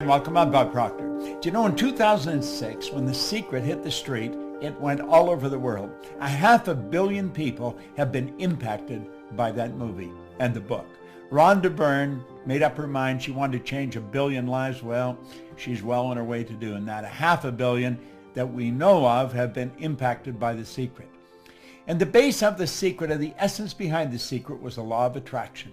Welcome, I'm Bob Proctor. Do you know in 2006, when The Secret hit the street, it went all over the world. 500 million people have been impacted by that movie and the book. Rhonda Byrne made up her mind she wanted to change 1 billion lives. Well, she's well on her way to doing that. 500 million that we know of have been impacted by The Secret. And the base of The Secret, or the essence behind The Secret, was the law of attraction.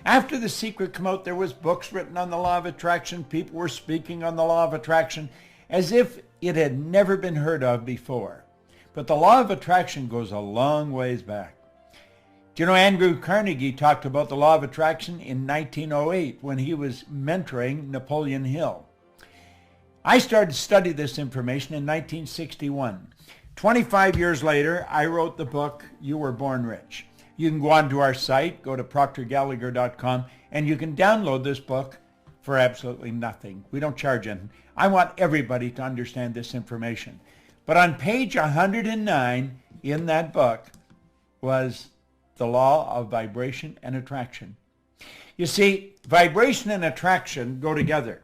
After The Secret came out, there was books written on the law of attraction. People were speaking on the law of attraction as if it had never been heard of before. But the law of attraction goes a long ways back. Do you know Andrew Carnegie talked about the law of attraction in 1908 when he was mentoring Napoleon Hill? I started to study this information in 1961. 25 years later, I wrote the book, You Were Born Rich. You can go onto our site, go to proctorgallagher.com, and you can download this book for absolutely nothing. We don't charge anything. I want everybody to understand this information. But on page 109 in that book was the law of vibration and attraction. You see, vibration and attraction go together.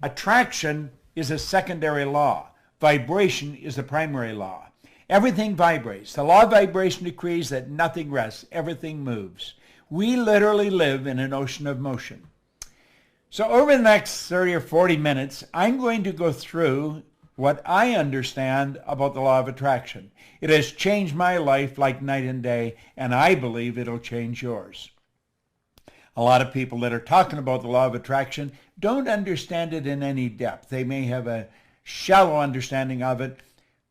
Attraction is a secondary law. Vibration is the primary law. Everything vibrates. The law of vibration decrees that nothing rests. Everything moves. We literally live in an ocean of motion. So over the next 30 or 40 minutes, I'm going to go through what I understand about the law of attraction. It has changed my life like night and day, and I believe it'll change yours. A lot of people that are talking about the law of attraction don't understand it in any depth. They may have a shallow understanding of it,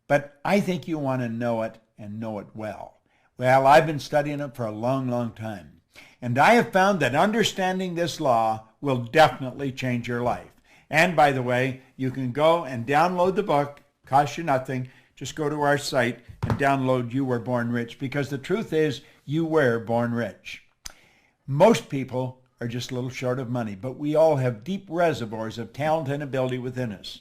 but I think you want to know it and know it well. Well, I've been studying it for a long, long time. And I have found that understanding this law will definitely change your life. And by the way, you can go and download the book. Costs you nothing. Just go to our site and download You Were Born Rich, because the truth is you were born rich. Most people are just a little short of money, but we all have deep reservoirs of talent and ability within us.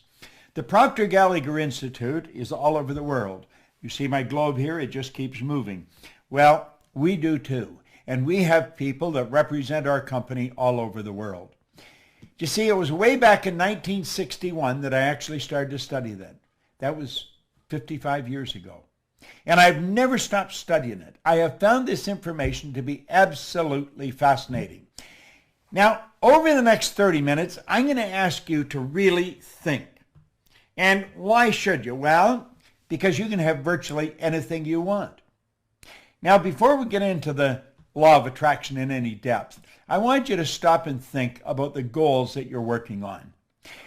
The Proctor Gallagher Institute is all over the world. You see my globe here, it just keeps moving. Well, we do too. And we have people that represent our company all over the world. You see, it was way back in 1961 that I actually started to study that. That was 55 years ago. And I've never stopped studying it. I have found this information to be absolutely fascinating. Now, over the next 30 minutes, I'm going to ask you to really think. And why should you? Well, because you can have virtually anything you want. Now, before we get into the law of attraction in any depth, I want you to stop and think about the goals that you're working on.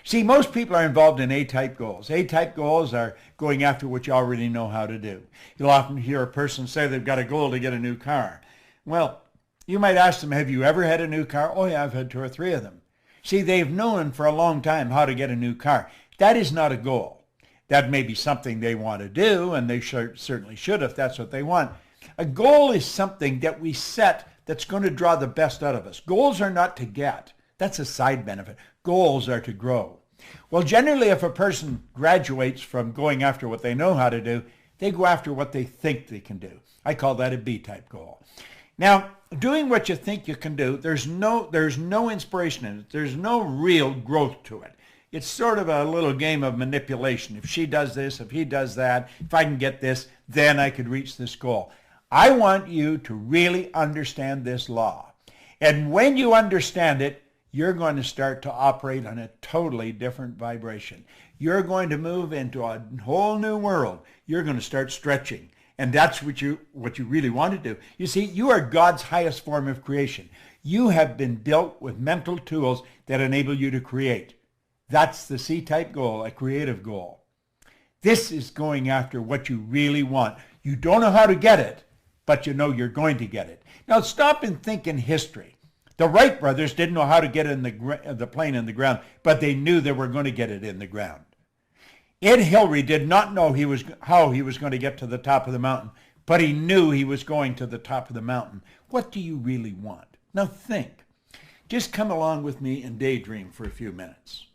See, most people are involved in A-type goals. A-type goals are going after what you already know how to do. You'll often hear a person say they've got a goal to get a new car. Well, you might ask them, have you ever had a new car? Oh yeah, I've had 2 or 3 of them. See, they've known for a long time how to get a new car. That is not a goal. That may be something they want to do, and they certainly should if that's what they want. A goal is something that we set that's going to draw the best out of us. Goals are not to get. That's a side benefit. Goals are to grow. Well, generally, if a person graduates from going after what they know how to do, they go after what they think they can do. I call that a B-type goal. Now, doing what you think you can do, there's no inspiration in it. There's no real growth to it. It's sort of a little game of manipulation. If she does this, if he does that, if I can get this, then I could reach this goal. I want you to really understand this law. And when you understand it, you're going to start to operate on a totally different vibration. You're going to move into a whole new world. You're going to start stretching. And that's what you really want to do. You see, you are God's highest form of creation. You have been built with mental tools that enable you to create. That's the C-type goal, a creative goal. This is going after what you really want. You don't know how to get it, but you know you're going to get it. Now stop and think in history. The Wright brothers didn't know how to get the plane in the ground, but they knew they were going to get it in the ground. Ed Hillary did not know how he was going to get to the top of the mountain, but he knew he was going to the top of the mountain. What do you really want? Now think. Just come along with me and daydream for a few minutes.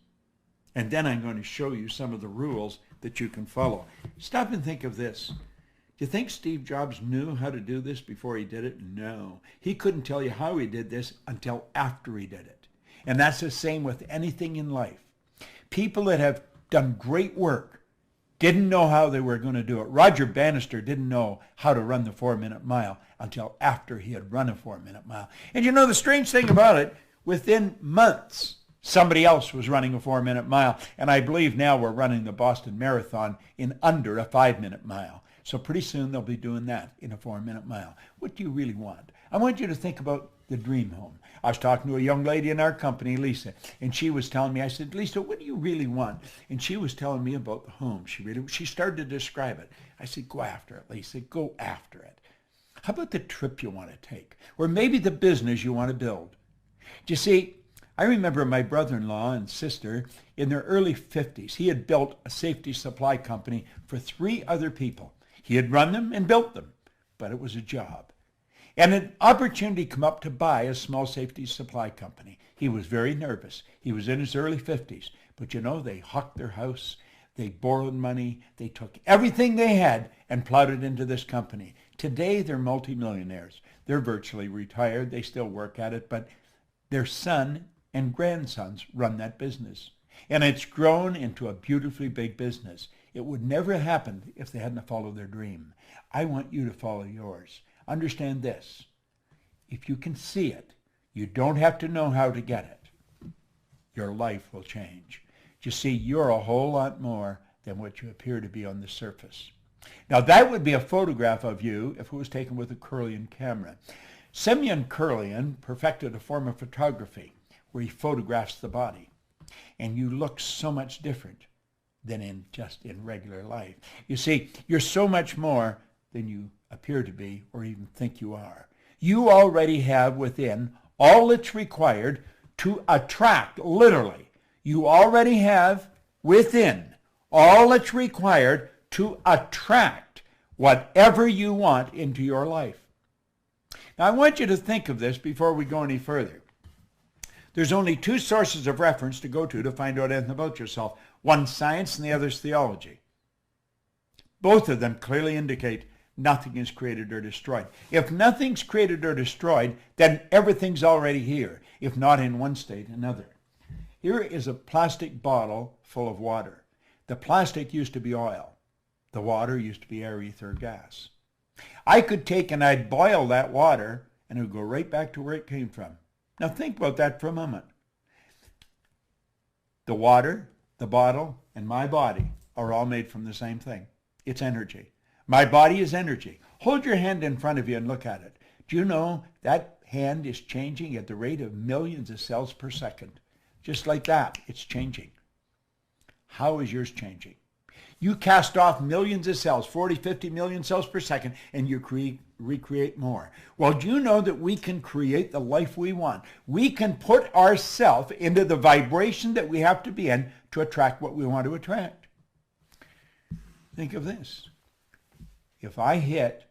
And then I'm going to show you some of the rules that you can follow. Stop and think of this. Do you think Steve Jobs knew how to do this before he did it? No. He couldn't tell you how he did this until after he did it. And that's the same with anything in life. People that have done great work didn't know how they were going to do it. Roger Bannister didn't know how to run the 4-minute mile until after he had run a 4-minute mile. And you know the strange thing about it, within months, somebody else was running a 4-minute mile. And I believe now we're running the Boston Marathon in under a 5-minute mile. So pretty soon they'll be doing that in a 4-minute mile. What do you really want? I want you to think about the dream home. I was talking to a young lady in our company, Lisa, and she was telling me, I said, Lisa, what do you really want? And she was telling me about the home. She started to describe it. I said, go after it, Lisa, go after it. How about the trip you want to take? Or maybe the business you want to build? Do you see, I remember my brother-in-law and sister in their early 50s. He had built a safety supply company for 3 other people. He had run them and built them, but it was a job. And an opportunity came up to buy a small safety supply company. He was very nervous. He was in his early 50s. But you know, they hucked their house. They borrowed money. They took everything they had and plowed it into this company. Today, they're multimillionaires. They're virtually retired. They still work at it, but their son and grandsons run that business. And it's grown into a beautifully big business. It would never have happened if they hadn't followed their dream. I want you to follow yours. Understand this. If you can see it, you don't have to know how to get it. Your life will change. You see, you're a whole lot more than what you appear to be on the surface. Now, that would be a photograph of you if it was taken with a Kirlian camera. Semyon Kirlian perfected a form of photography where he photographs the body. And you look so much different than in regular life. You see, you're so much more than you appear to be or even think you are. You already have within all that's required to attract, literally. You already have within all that's required to attract whatever you want into your life. Now, I want you to think of this before we go any further. There's only 2 sources of reference to go to find out anything about yourself. One's science and the other's theology. Both of them clearly indicate nothing is created or destroyed. If nothing's created or destroyed, then everything's already here, if not in one state, another. Here is a plastic bottle full of water. The plastic used to be oil. The water used to be air, ether, gas. I could take and I'd boil that water and it would go right back to where it came from. Now think about that for a moment. The water, the bottle, and my body are all made from the same thing. It's energy. My body is energy. Hold your hand in front of you and look at it. Do you know that hand is changing at the rate of millions of cells per second? Just like that, it's changing. How is yours changing? You cast off millions of cells, 40, 50 million cells per second, and you recreate more. Well, do you know that we can create the life we want? We can put ourselves into the vibration that we have to be in to attract what we want to attract. Think of this. If I hit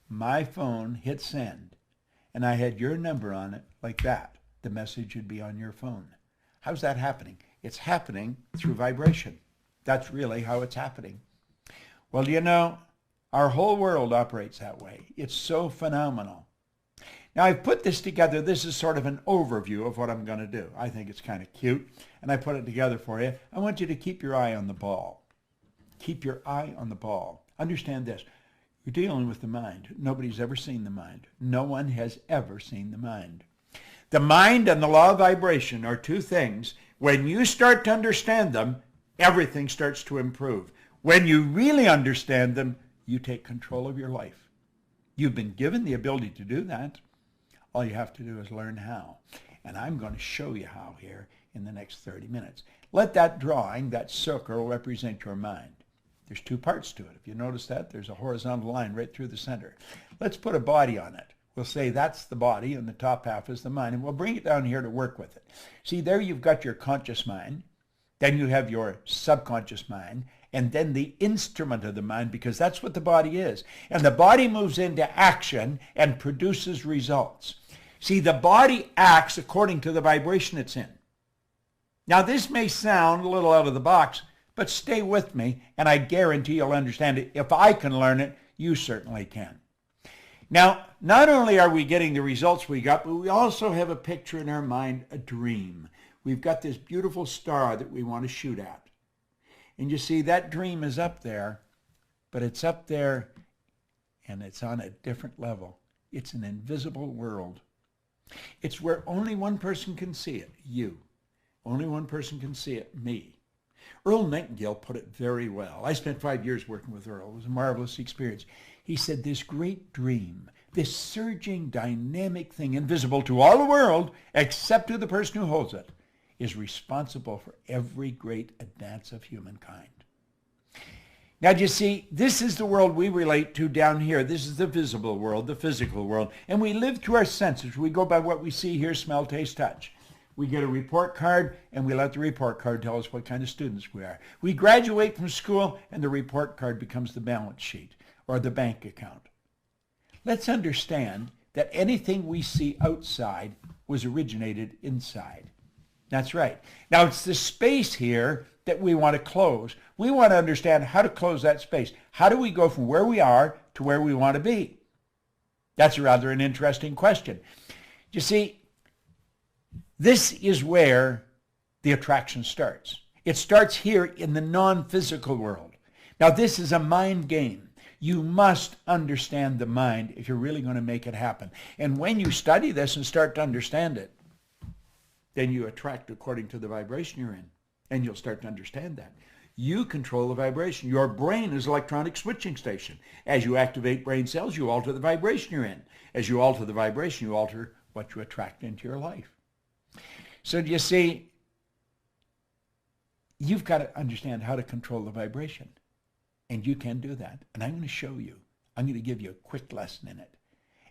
my phone, hit send, and I had your number on it like that, the message would be on your phone. How's that happening? It's happening through vibration. That's really how it's happening. Well, you know, our whole world operates that way. It's so phenomenal. Now, I've put this together. This is sort of an overview of what I'm going to do. I think it's kind of cute, and I put it together for you. I want you to keep your eye on the ball. Keep your eye on the ball. Understand this. You're dealing with the mind. Nobody's ever seen the mind. No one has ever seen the mind. The mind and the law of vibration are 2 things. When you start to understand them, everything starts to improve. When you really understand them, you take control of your life. You've been given the ability to do that. All you have to do is learn how. And I'm going to show you how here in the next 30 minutes. Let that drawing, that circle, represent your mind. There's 2 parts to it. If you notice that, there's a horizontal line right through the center. Let's put a body on it. We'll say that's the body and the top half is the mind, and we'll bring it down here to work with it. See, there you've got your conscious mind. Then you have your subconscious mind, and then the instrument of the mind, because that's what the body is. And the body moves into action and produces results. See, the body acts according to the vibration it's in. Now, this may sound a little out of the box, but stay with me, and I guarantee you'll understand it. If I can learn it, you certainly can. Now, not only are we getting the results we got, but we also have a picture in our mind, a dream. we've got this beautiful star that we want to shoot at. And you see, that dream is up there, but it's up there and it's on a different level. It's an invisible world. It's where only one person can see it, you. Only one person can see it, me. Earl Nightingale put it very well. I spent 5 years working with Earl. It was a marvelous experience. He said, this great dream, this surging, dynamic thing, invisible to all the world, except to the person who holds it, is responsible for every great advance of humankind. Now, do you see, this is the world we relate to down here. This is the visible world, the physical world. And we live through our senses. We go by what we see, hear, smell, taste, touch. We get a report card, and we let the report card tell us what kind of students we are. We graduate from school, and the report card becomes the balance sheet or the bank account. Let's understand that anything we see outside was originated inside. That's right. Now, it's the space here that we want to close. We want to understand how to close that space. How do we go from where we are to where we want to be? That's rather an interesting question. You see, this is where the attraction starts. It starts here in the non-physical world. Now, this is a mind game. You must understand the mind if you're really going to make it happen. And when you study this and start to understand it, then you attract according to the vibration you're in. And you'll start to understand that. You control the vibration. Your brain is an electronic switching station. As you activate brain cells, you alter the vibration you're in. As you alter the vibration, you alter what you attract into your life. So do you see, you've got to understand how to control the vibration. And you can do that. And I'm going to show you. I'm going to give you a quick lesson in it.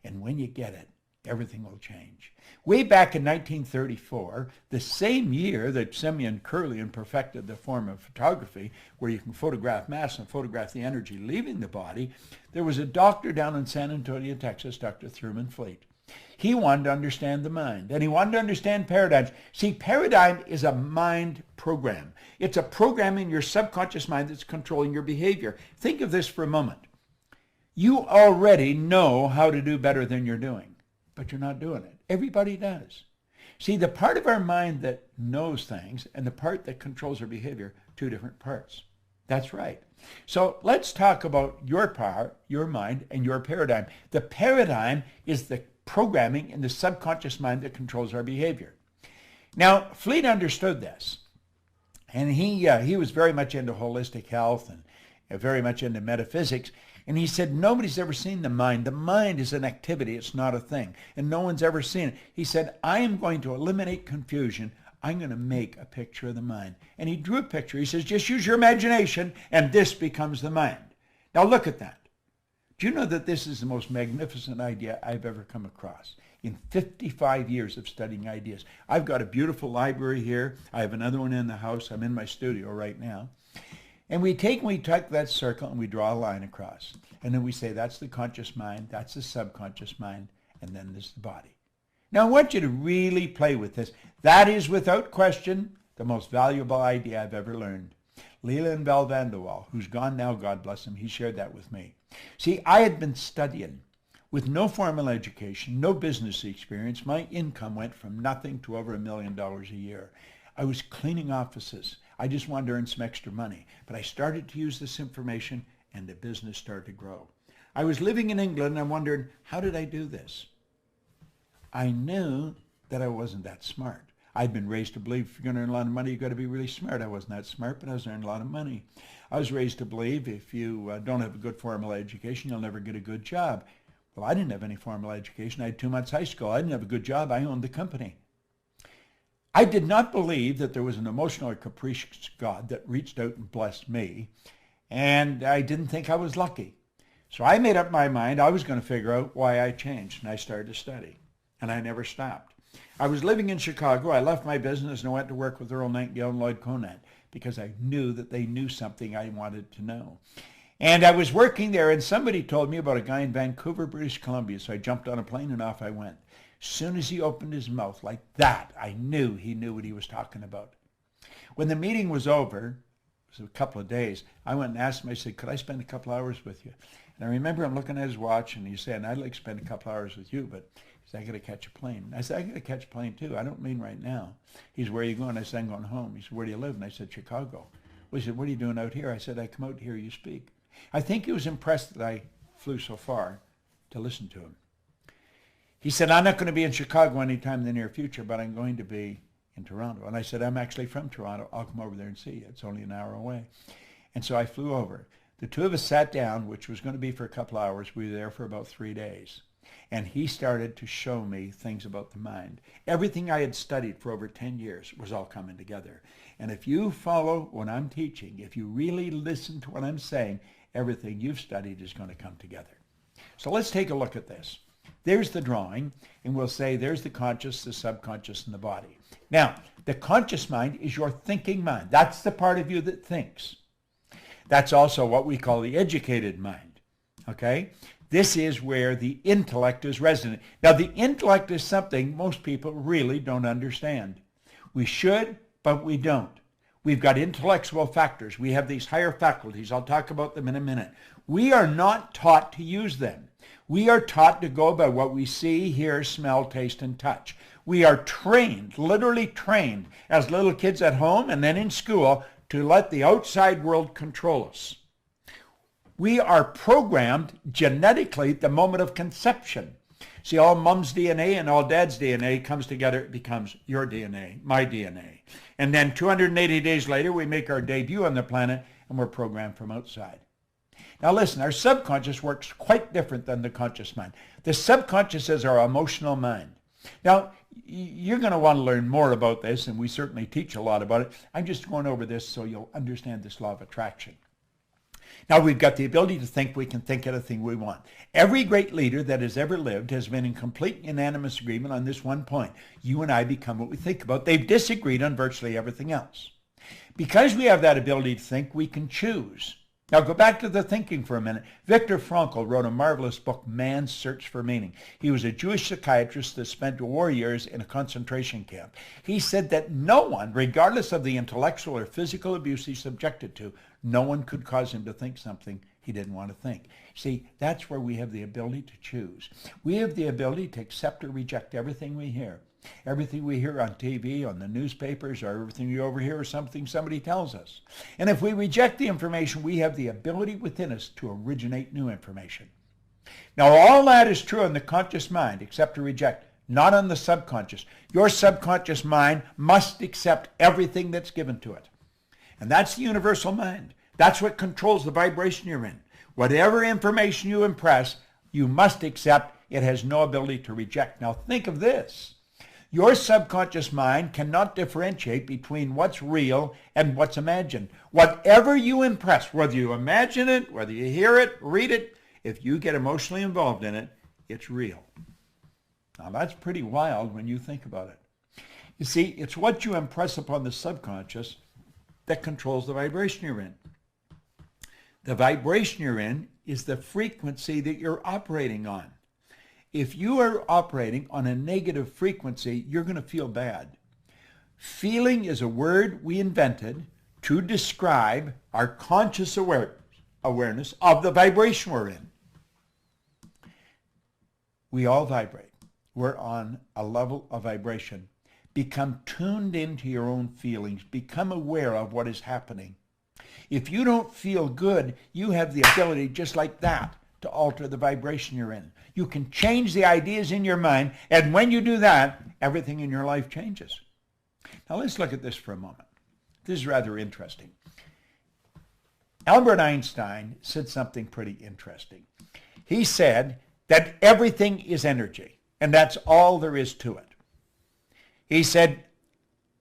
And when you get it, everything will change. Way back in 1934, the same year that Simeon Kirlian perfected the form of photography, where you can photograph mass and photograph the energy leaving the body, there was a doctor down in San Antonio, Texas, Dr. Thurman Fleet. He wanted to understand the mind, and he wanted to understand paradigms. See, paradigm is a mind program. It's a program in your subconscious mind that's controlling your behavior. Think of this for a moment. You already know how to do better than you're doing, but you're not doing it. Everybody does. See, the part of our mind that knows things and the part that controls our behavior, two different parts. That's right. So let's talk about your power, your mind, and your paradigm. The paradigm is the programming in the subconscious mind that controls our behavior. Now, Fleet understood this, and he was very much into holistic health and very much into metaphysics, and he said, nobody's ever seen the mind. The mind is an activity. It's not a thing, and no one's ever seen it. He said, I am going to eliminate confusion. I'm going to make a picture of the mind. And he drew a picture. He says, just use your imagination, and this becomes the mind. Now, look at that. Do you know that this is the most magnificent idea I've ever come across? In 55 years of studying ideas. I've got a beautiful library here. I have another one in the house. I'm in my studio right now. And we take that circle and we draw a line across. And then we say that's the conscious mind, that's the subconscious mind, and then there's the body. Now I want you to really play with this. That is without question the most valuable idea I've ever learned. Leland Bell Vanderwall, who's gone now, God bless him, he shared that with me. See, I had been studying with no formal education, no business experience. My income went from nothing to over $1 million a year. I was cleaning offices. I just wanted to earn some extra money. But I started to use this information and the business started to grow. I was living in England and I wondered, how did I do this? I knew that I wasn't that smart. I'd been raised to believe if you're going to earn a lot of money, you've got to be really smart. I wasn't that smart, but I was earning a lot of money. I was raised to believe if you don't have a good formal education, you'll never get a good job. Well, I didn't have any formal education. I had 2 months high school. I didn't have a good job. I owned the company. I did not believe that there was an emotional or capricious God that reached out and blessed me, and I didn't think I was lucky. So I made up my mind I was going to figure out why I changed, and I started to study, and I never stopped. I was living in Chicago. I left my business and I went to work with Earl Nightingale and Lloyd Conant because I knew that they knew something I wanted to know. And I was working there, and somebody told me about a guy in Vancouver, British Columbia, so I jumped on a plane and off I went. As soon as he opened his mouth like that, I knew he knew what he was talking about. When the meeting was over, it was a couple of days, I went and asked him, I said, could I spend a couple hours with you? And I remember him looking at his watch and he said, I'd like to spend a couple hours with you, but He said, I got to catch a plane. I said, I got to catch a plane too. I don't mean right now. He said, where are you going? I said, I'm going home. He said, where do you live? And I said, Chicago. Well, he said, what are you doing out here? I said, I come out to hear you speak. I think he was impressed that I flew so far to listen to him. He said, I'm not going to be in Chicago anytime in the near future, but I'm going to be in Toronto. And I said, I'm actually from Toronto. I'll come over there and see you. It's only an hour away. And so I flew over. The two of us sat down, which was going to be for a couple hours. We were there for about 3 days. And he started to show me things about the mind. Everything I had studied for over 10 years was all coming together. And if you follow what I'm teaching, if you really listen to what I'm saying, everything you've studied is going to come together. So let's take a look at this. There's the drawing, and we'll say there's the conscious, the subconscious, and the body. Now, the conscious mind is your thinking mind. That's the part of you that thinks. That's also what we call the educated mind, okay? This is where the intellect is resident. Now, the intellect is something most people really don't understand. We should, but we don't. We've got intellectual factors. We have these higher faculties. I'll talk about them in a minute. We are not taught to use them. We are taught to go by what we see, hear, smell, taste, and touch. We are trained, literally trained, as little kids at home and then in school to let the outside world control us. We are programmed genetically at the moment of conception. See, all mom's DNA and all dad's DNA comes together. It becomes your DNA, my DNA. And then 280 days later, we make our debut on the planet, and we're programmed from outside. Now listen, our subconscious works quite different than the conscious mind. The subconscious is our emotional mind. Now, you're going to want to learn more about this, and we certainly teach a lot about it. I'm just going over this so you'll understand this law of attraction. Now, we've got the ability to think. We can think anything we want. Every great leader that has ever lived has been in complete unanimous agreement on this one point. You and I become what we think about. They've disagreed on virtually everything else. Because we have that ability to think, we can choose. Now, go back to the thinking for a minute. Viktor Frankl wrote a marvelous book, Man's Search for Meaning. He was a Jewish psychiatrist that spent war years in a concentration camp. He said that no one, regardless of the intellectual or physical abuse he's subjected to, no one could cause him to think something he didn't want to think. See, that's where we have the ability to choose. We have the ability to accept or reject everything we hear. Everything we hear on TV, on the newspapers, or everything we overhear is something somebody tells us. And if we reject the information, we have the ability within us to originate new information. Now, all that is true in the conscious mind, accept or reject, not on the subconscious. Your subconscious mind must accept everything that's given to it. And that's the universal mind. That's what controls the vibration you're in. Whatever information you impress, you must accept. It has no ability to reject. Now, think of this. Your subconscious mind cannot differentiate between what's real and what's imagined. Whatever you impress, whether you imagine it, whether you hear it, read it, if you get emotionally involved in it, it's real. Now that's pretty wild when you think about it. You see, it's what you impress upon the subconscious that controls the vibration you're in. The vibration you're in is the frequency that you're operating on. If you are operating on a negative frequency, you're going to feel bad. Feeling is a word we invented to describe our conscious awareness of the vibration we're in. We all vibrate. We're on a level of vibration. Become tuned into your own feelings. Become aware of what is happening. If you don't feel good, you have the ability just like that to alter the vibration you're in. You can change the ideas in your mind, and when you do that, everything in your life changes. Now let's look at this for a moment. This is rather interesting. Albert Einstein said something pretty interesting. He said that everything is energy, and that's all there is to it. He said,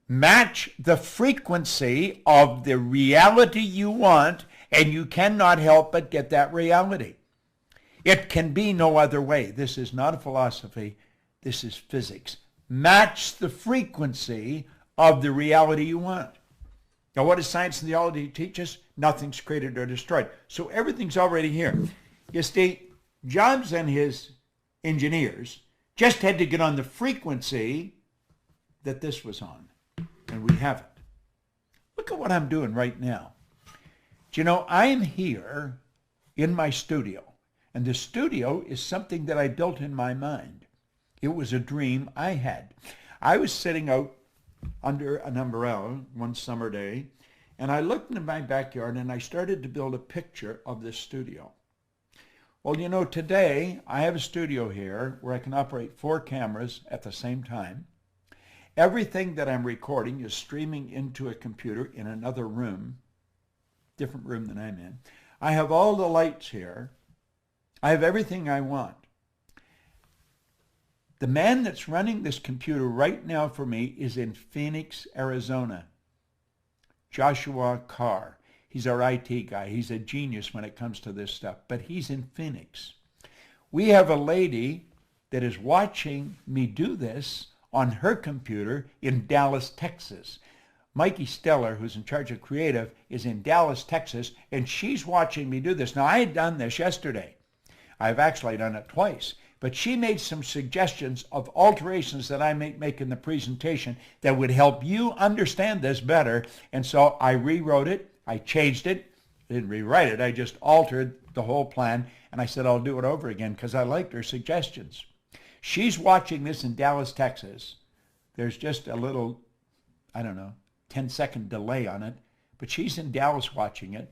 match the frequency of the reality you want, and you cannot help but get that reality. It can be no other way. This is not a philosophy. This is physics. Match the frequency of the reality you want. Now, what does science and theology teach us? Nothing's created or destroyed. So everything's already here. You see, Jobs and his engineers just had to get on the frequency that this was on, and we haven't. Look at what I'm doing right now. Do you know, I'm here in my studio. And the studio is something that I built in my mind. It was a dream I had. I was sitting out under an umbrella one summer day, and I looked into my backyard and I started to build a picture of this studio. Well, you know, today I have a studio here where I can operate 4 cameras at the same time. Everything that I'm recording is streaming into a computer in another room, different room than I'm in. I have all the lights here. I have everything I want. The man that's running this computer right now for me is in Phoenix, Arizona. Joshua Carr. He's our IT guy. He's a genius when it comes to this stuff, but he's in Phoenix. We have a lady that is watching me do this on her computer in Dallas, Texas. Mikey Steller, who's in charge of creative, is in Dallas, Texas, and she's watching me do this. Now, I had done this yesterday. I've actually done it twice. But she made some suggestions of alterations that I may make in the presentation that would help you understand this better. And so I rewrote it. I changed it. I didn't rewrite it. I just altered the whole plan. And I said, I'll do it over again because I liked her suggestions. She's watching this in Dallas, Texas. There's just a little, I don't know, 10-second delay on it. But she's in Dallas watching it.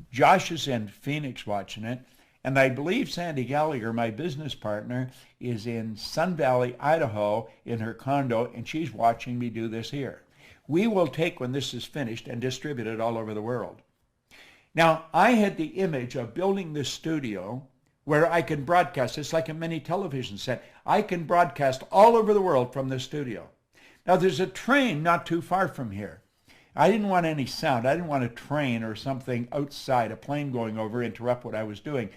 Josh is in Phoenix watching it. And I believe Sandy Gallagher, my business partner, is in Sun Valley, Idaho, in her condo, and she's watching me do this here. We will take, when this is finished, and distribute it all over the world. Now, I had the image of building this studio where I can broadcast. It's like a mini television set. I can broadcast all over the world from this studio. Now, there's a train not too far from here. I didn't want any sound. I didn't want a train or something outside, a plane going over, interrupt what I was doing.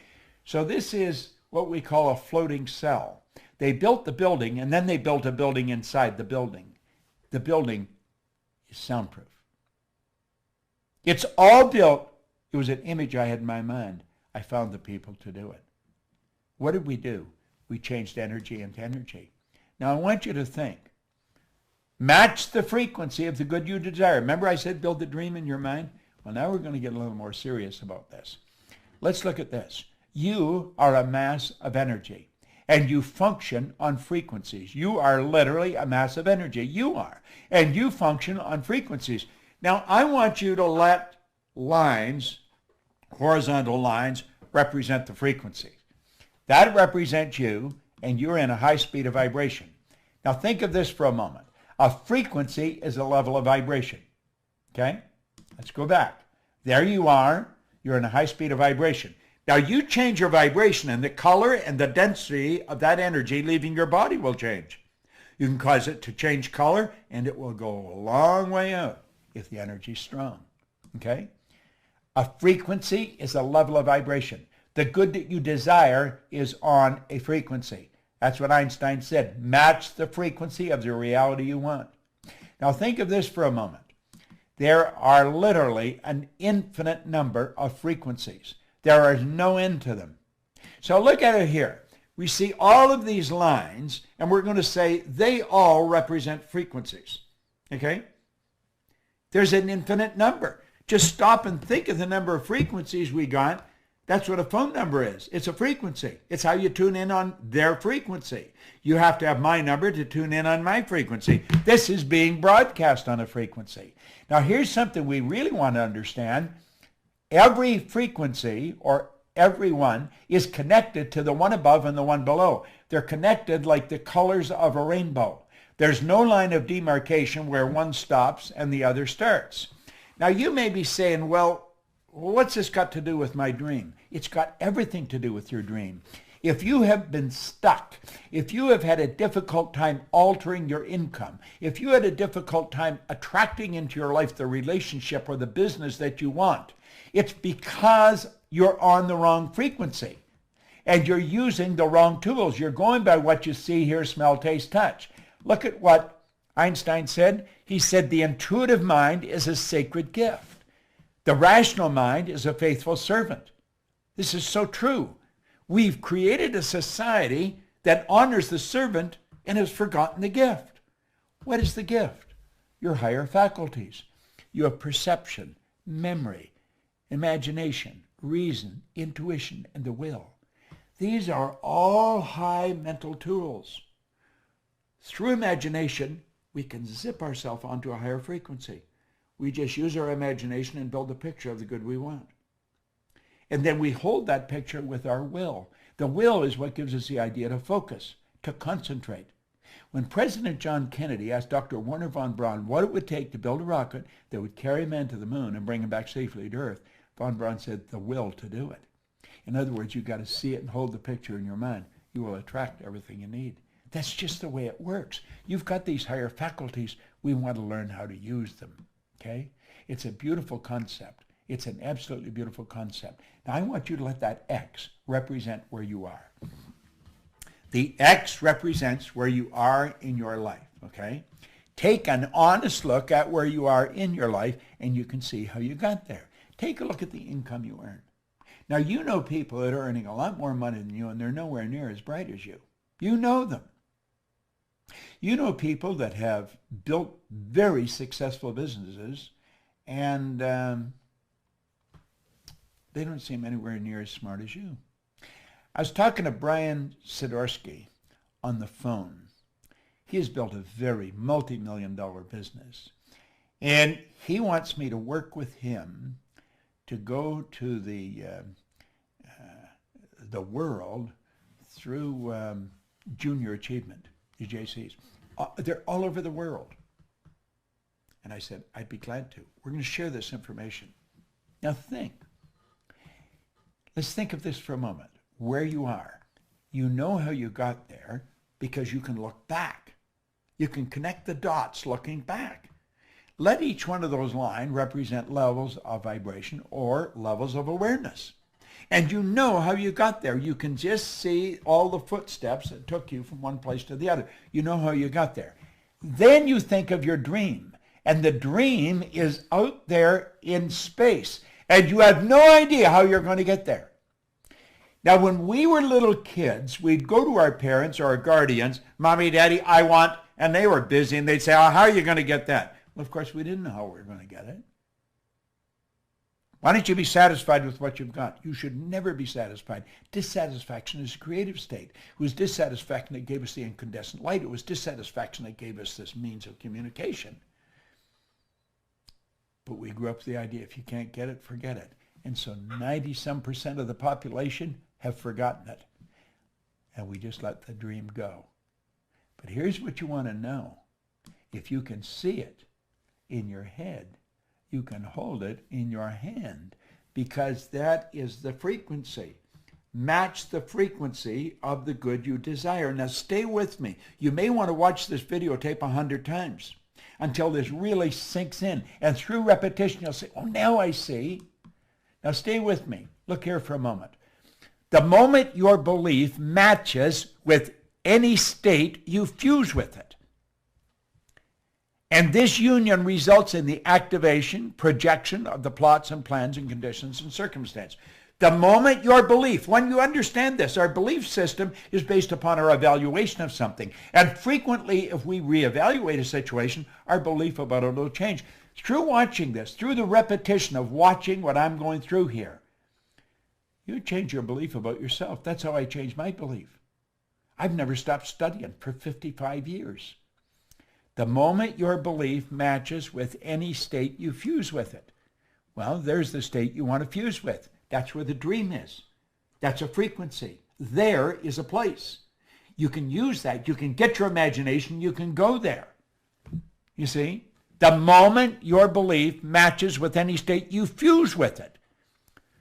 So this is what we call a floating cell. They built the building, and then they built a building inside the building. The building is soundproof. It's all built. It was an image I had in my mind. I found the people to do it. What did we do? We changed energy into energy. Now I want you to think. Match the frequency of the good you desire. Remember I said build the dream in your mind? Well, now we're going to get a little more serious about this. Let's look at this. You are a mass of energy, and you function on frequencies. You are literally a mass of energy. You are. And you function on frequencies. Now, I want you to let lines, horizontal lines, represent the frequency. That represents you, and you're in a high speed of vibration. Now, think of this for a moment. A frequency is a level of vibration. Okay? Let's go back. There you are. You're in a high speed of vibration. Now you change your vibration and the color and the density of that energy leaving your body will change. You can cause it to change color and it will go a long way out if the energy is strong. Okay? A frequency is a level of vibration. The good that you desire is on a frequency. That's what Einstein said. Match the frequency of the reality you want. Now think of this for a moment. There are literally an infinite number of frequencies. There is no end to them. So look at it here. We see all of these lines, and we're going to say they all represent frequencies. Okay? There's an infinite number. Just stop and think of the number of frequencies we got. That's what a phone number is. It's a frequency. It's how you tune in on their frequency. You have to have my number to tune in on my frequency. This is being broadcast on a frequency. Now here's something we really want to understand. Every frequency, or every one, is connected to the one above and the one below. They're connected like the colors of a rainbow. There's no line of demarcation where one stops and the other starts. Now you may be saying, well, what's this got to do with my dream? It's got everything to do with your dream. If you have been stuck, if you have had a difficult time altering your income, if you had a difficult time attracting into your life the relationship or the business that you want, it's because you're on the wrong frequency and you're using the wrong tools. You're going by what you see, hear, smell, taste, touch. Look at what Einstein said. He said the intuitive mind is a sacred gift. The rational mind is a faithful servant. This is so true. We've created a society that honors the servant and has forgotten the gift. What is the gift? Your higher faculties. You have perception, memory, imagination, reason, intuition, and the will. These are all high mental tools. Through imagination, we can zip ourselves onto a higher frequency. We just use our imagination and build a picture of the good we want. And then we hold that picture with our will. The will is what gives us the idea to focus, to concentrate. When President John Kennedy asked Dr. Wernher von Braun what it would take to build a rocket that would carry man to the moon and bring him back safely to Earth, von Braun said, the will to do it. In other words, you've got to see it and hold the picture in your mind. You will attract everything you need. That's just the way it works. You've got these higher faculties. We want to learn how to use them. Okay? It's a beautiful concept. It's an absolutely beautiful concept. Now, I want you to let that X represent where you are. The X represents where you are in your life, okay? Take an honest look at where you are in your life, and you can see how you got there. Take a look at the income you earn. Now, you know people that are earning a lot more money than you, and they're nowhere near as bright as you. You know them. You know people that have built very successful businesses, and they don't seem anywhere near as smart as you. I was talking to Brian Sidorsky on the phone. He has built a very multi-million-dollar business, and he wants me to work with him to go to the world through junior achievement, the JCs. They're all over the world. And I said, I'd be glad to. We're going to share this information. Now think. Let's think of this for a moment. Where you are. You know how you got there because you can look back. You can connect the dots looking back. Let each one of those lines represent levels of vibration or levels of awareness. And you know how you got there. You can just see all the footsteps that took you from one place to the other. You know how you got there. Then you think of your dream. And the dream is out there in space. And you have no idea how you're going to get there. Now, when we were little kids, we'd go to our parents or our guardians, Mommy, Daddy, I want, and they were busy, and they'd say, oh, how are you going to get that? Well, of course, we didn't know how we were going to get it. Why don't you be satisfied with what you've got? You should never be satisfied. Dissatisfaction is a creative state. It was dissatisfaction that gave us the incandescent light. It was dissatisfaction that gave us this means of communication. But we grew up with the idea, if you can't get it, forget it. And so 90-some% of the population have forgotten it. And we just let the dream go. But here's what you want to know. If you can see it in your head, you can hold it in your hand, because that is the frequency. Match the frequency of the good you desire. Now stay with me. You may want to watch this videotape 100 times until this really sinks in. And through repetition, you'll say, oh, now I see. Now stay with me. Look here for a moment. The moment your belief matches with any state, you fuse with it. And this union results in the activation, projection of the plots and plans and conditions and circumstance. The moment your belief, when you understand this, our belief system is based upon our evaluation of something. And frequently, if we reevaluate a situation, our belief about it will change. Through watching this, through the repetition of watching what I'm going through here, you change your belief about yourself. That's how I changed my belief. I've never stopped studying for 55 years. The moment your belief matches with any state, you fuse with it. Well, there's the state you want to fuse with. That's where the dream is. That's a frequency. There is a place. You can use that. You can get your imagination. You can go there. You see? The moment your belief matches with any state, you fuse with it.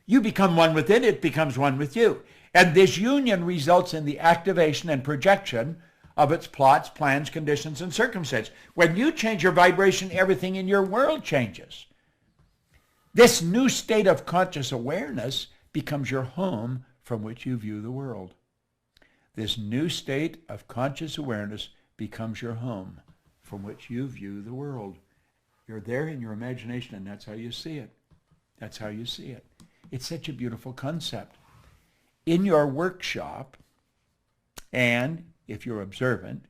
You become one with it. It becomes one with you. And this union results in the activation and projection of its plots, plans, conditions, and circumstances. When you change your vibration, everything in your world changes. This new state of conscious awareness becomes your home from which you view the world. This new state of conscious awareness becomes your home from which you view the world. You're there in your imagination, and that's how you see it. That's how you see it. It's such a beautiful concept. In your workshop, and if you're observant,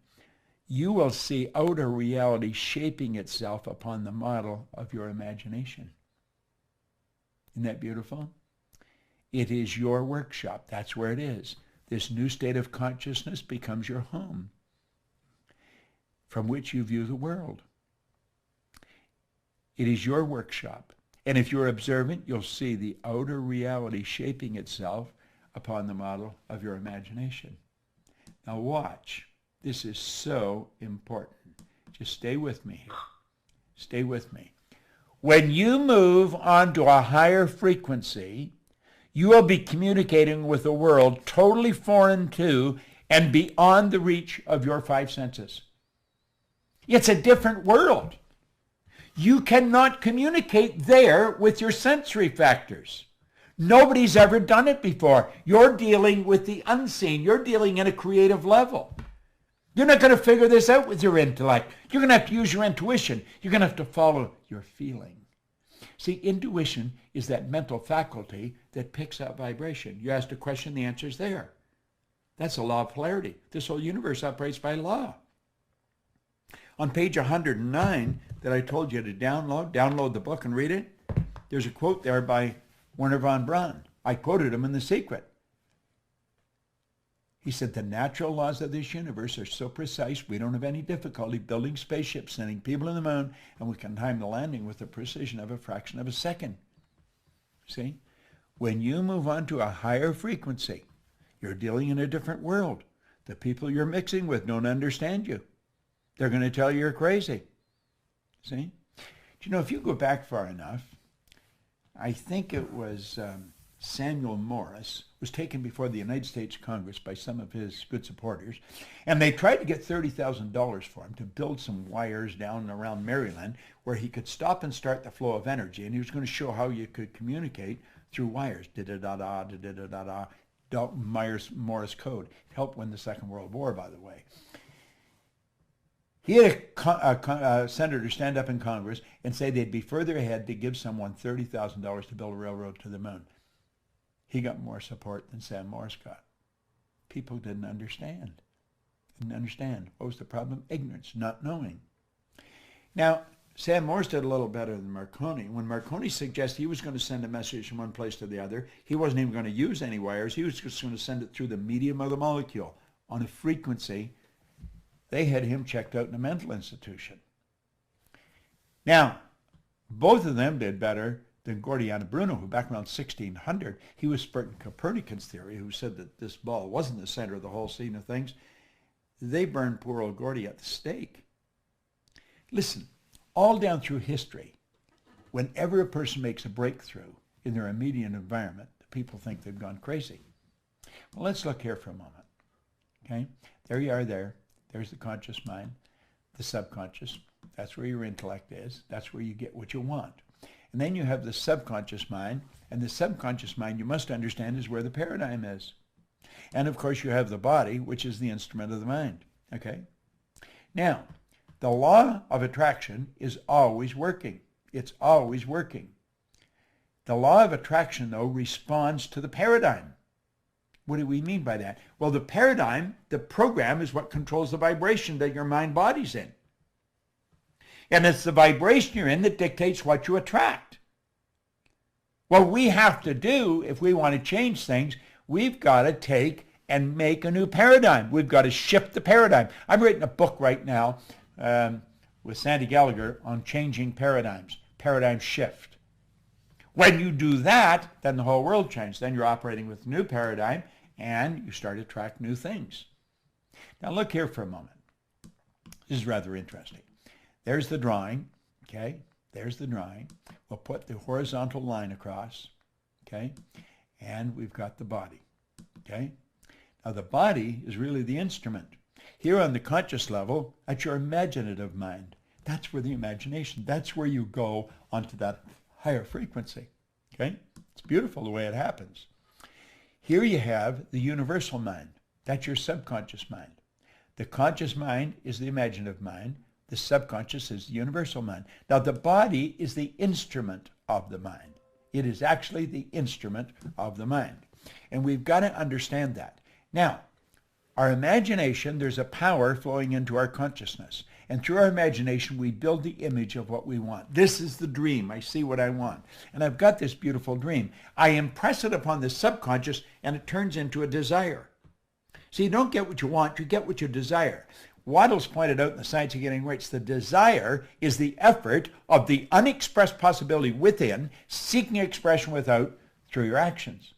you will see outer reality shaping itself upon the model of your imagination. Isn't that beautiful? It is your workshop. That's where it is. This new state of consciousness becomes your home. from which you view the world. It is your workshop. And if you're observant, you'll see the outer reality shaping itself upon the model of your imagination. Now watch. This is so important. Just stay with me here. Stay with me. When you move onto a higher frequency, you will be communicating with a world totally foreign to and beyond the reach of your five senses. It's a different world. You cannot communicate there with your sensory factors. Nobody's ever done it before. You're dealing with the unseen. You're dealing at a creative level. You're not going to figure this out with your intellect. You're going to have to use your intuition. You're going to have to follow your feeling. See, intuition is that mental faculty that picks up vibration. You asked a question, the answer is there. That's a law of polarity. This whole universe operates by law. On page 109 that I told you to download the book and read it, there's a quote there by Werner von Braun. I quoted him in The Secret. He said, the natural laws of this universe are so precise we don't have any difficulty building spaceships, sending people to the moon, and we can time the landing with the precision of a fraction of a second. See? When you move on to a higher frequency, you're dealing in a different world. The people you're mixing with don't understand you. They're going to tell you you're crazy. See? You know, if you go back far enough, I think it was Samuel Morse was taken before the United States Congress by some of his good supporters, and they tried to get $30,000 for him to build some wires down around Maryland where he could stop and start the flow of energy, and he was going to show how you could communicate through wires. Da-da-da-da, da-da-da-da-da, Morse code. It helped win the Second World War, by the way. He had a senator stand up in Congress and say they'd be further ahead to give someone $30,000 to build a railroad to the moon. He got more support than Sam Morse got. People didn't understand. What was the problem? Ignorance, not knowing. Now, Sam Morse did a little better than Marconi. When Marconi suggested he was going to send a message from one place to the other, he wasn't even going to use any wires. He was just going to send it through the medium of the molecule on a frequency. They had him checked out in a mental institution. Now, both of them did better than Gordiano Bruno, who back around 1600, he was spreading Copernican's theory, who said that this ball wasn't the center of the whole scene of things. They burned poor old Gordy at the stake. Listen, all down through history, whenever a person makes a breakthrough in their immediate environment, the people think they've gone crazy. Well, let's look here for a moment. Okay, there you are there. There's the conscious mind, the subconscious. That's where your intellect is. That's where you get what you want. And then you have the subconscious mind, and the subconscious mind, you must understand, is where the paradigm is. And of course you have the body, which is the instrument of the mind. Okay? Now, the law of attraction is always working. It's always working. The law of attraction, though, responds to the paradigm. What do we mean by that? Well, the paradigm, the program, is what controls the vibration that your mind body's in. And it's the vibration you're in that dictates what you attract. What we have to do, if we want to change things, we've got to take and make a new paradigm. We've got to shift the paradigm. I'm writing a book right now with Sandy Gallagher on changing paradigms, paradigm shift. When you do that, then the whole world changes. Then you're operating with a new paradigm, and you start to attract new things. Now look here for a moment. This is rather interesting. There's the drawing, okay? There's the drawing. We'll put the horizontal line across, okay? And we've got the body, okay? Now the body is really the instrument. Here on the conscious level, that's your imaginative mind. That's where the imagination, that's where you go onto that higher frequency, okay? It's beautiful the way it happens. Here you have the universal mind. That's your subconscious mind. The conscious mind is the imaginative mind. The subconscious is the universal mind. Now the body is the instrument of the mind. It is actually the instrument of the mind. And we've got to understand that. Now, our imagination, there's a power flowing into our consciousness. And through our imagination, we build the image of what we want. This is the dream. I see what I want. And I've got this beautiful dream. I impress it upon the subconscious, and it turns into a desire. So you don't get what you want, you get what you desire. Waddles pointed out in The Science of Getting Rich, the desire is the effort of the unexpressed possibility within, seeking expression without through your actions.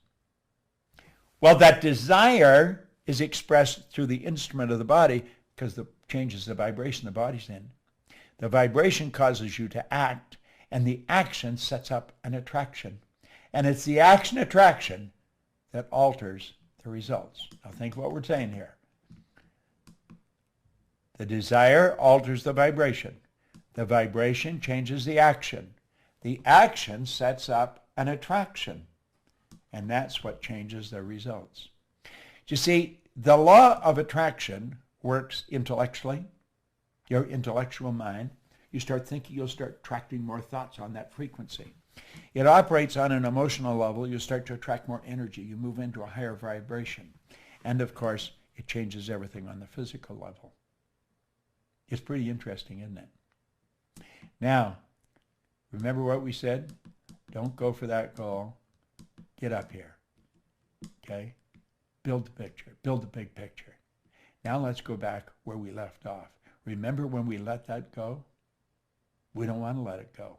Well, that desire is expressed through the instrument of the body because it changes the vibration the body's in. The vibration causes you to act, and the action sets up an attraction. And it's the action-attraction that alters the results. Now think what we're saying here. The desire alters the vibration. The vibration changes the action. The action sets up an attraction. And that's what changes the results. You see, the law of attraction works intellectually. Your intellectual mind. You start thinking, you'll start attracting more thoughts on that frequency. It operates on an emotional level. You start to attract more energy. You move into a higher vibration. And of course, it changes everything on the physical level. It's pretty interesting, isn't it? Now, remember what we said? Don't go for that goal. Get up here. Okay? Build the picture. Build the big picture. Now let's go back where we left off. Remember when we let that go? We don't want to let it go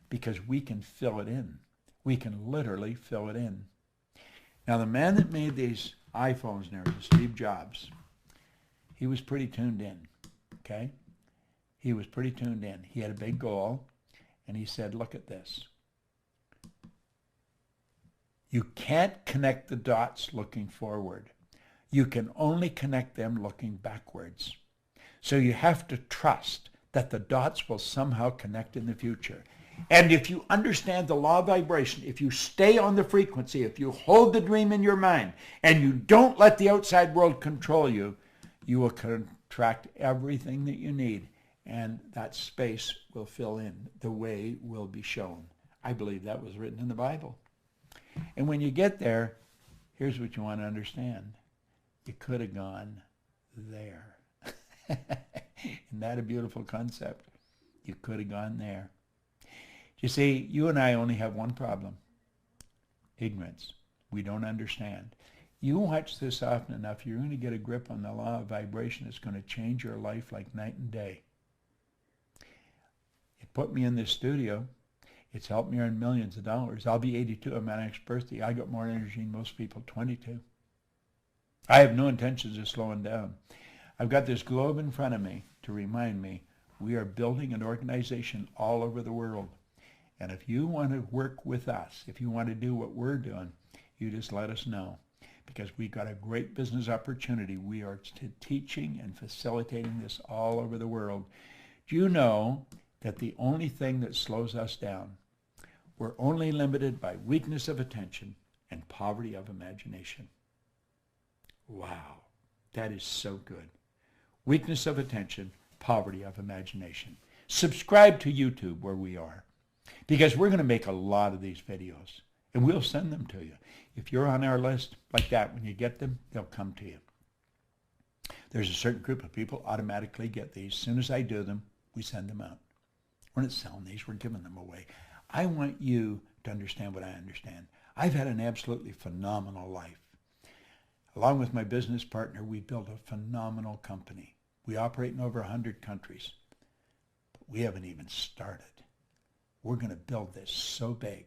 because we can fill it in. We can literally fill it in. Now, the man that made these iPhones now, Steve Jobs, he was pretty tuned in, okay? He was pretty tuned in. He had a big goal, and he said, look at this. You can't connect the dots looking forward. You can only connect them looking backwards. So you have to trust that the dots will somehow connect in the future. And if you understand the law of vibration, if you stay on the frequency, if you hold the dream in your mind, and you don't let the outside world control you, you will contract everything that you need, and that space will fill in. The way will be shown. I believe that was written in the Bible. And when you get there, here's what you want to understand. You could have gone there. Isn't that a beautiful concept? You could have gone there. You see, you and I only have one problem. Ignorance. We don't understand. You watch this often enough, you're going to get a grip on the law of vibration that's going to change your life like night and day. It put me in this studio. It's helped me earn millions of dollars. I'll be 82 on my next birthday. I got more energy than most people, 22. I have no intentions of slowing down. I've got this globe in front of me to remind me we are building an organization all over the world. And if you want to work with us, if you want to do what we're doing, you just let us know. Because we've got a great business opportunity. We are teaching and facilitating this all over the world. Do you know that the only thing that slows us down, we're only limited by weakness of attention and poverty of imagination? Wow, that is so good. Weakness of attention, poverty of imagination. Subscribe to YouTube where we are, because we're going to make a lot of these videos, and we'll send them to you. If you're on our list like that, when you get them, they'll come to you. There's a certain group of people automatically get these. As soon as I do them, we send them out. We're not selling these, we're giving them away. I want you to understand what I understand. I've had an absolutely phenomenal life. Along with my business partner, we built a phenomenal company. We operate in over 100 countries. But we haven't even started. We're going to build this so big.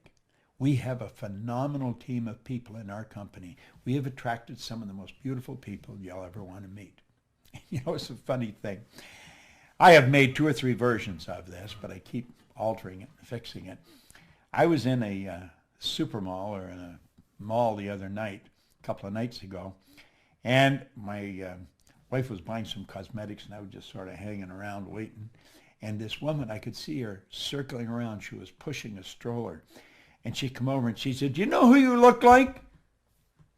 We have a phenomenal team of people in our company. We have attracted some of the most beautiful people you'll ever want to meet. You know, it's a funny thing. I have made 2 or 3 versions of this, but I keep altering it and fixing it. I was in a super mall or in a mall the other night, a couple of nights ago, and my wife was buying some cosmetics, and I was just sort of hanging around waiting. And this woman, I could see her circling around. She was pushing a stroller. And she come over and she said, "Do you know who you look like?"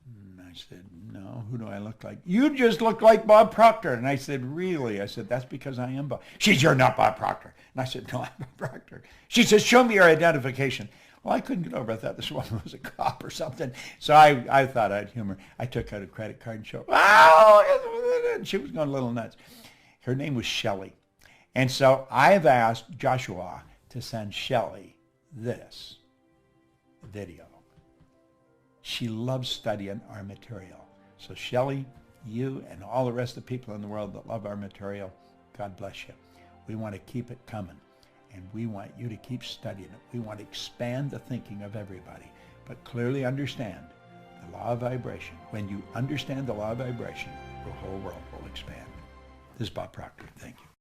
And I said, "No, who do I look like?" "You just look like Bob Proctor." And I said, "Really?" I said, "That's because I am Bob." She said, "You're not Bob Proctor." And I said, "No, I'm Bob Proctor." She says, "Show me your identification." Well, I couldn't get over. I thought this woman was a cop or something. So I thought I'd humor. I took out a credit card and showed, "Oh!" And she was going a little nuts. Her name was Shelley. And so I've asked Joshua to send Shelley this video. She loves studying our material. So Shelley, you and all the rest of the people in the world that love our material, God bless you. We want to keep it coming, and we want you to keep studying it. We want to expand the thinking of everybody, but clearly understand the law of vibration. When you understand the law of vibration, your whole world will expand. This is Bob Proctor. Thank you.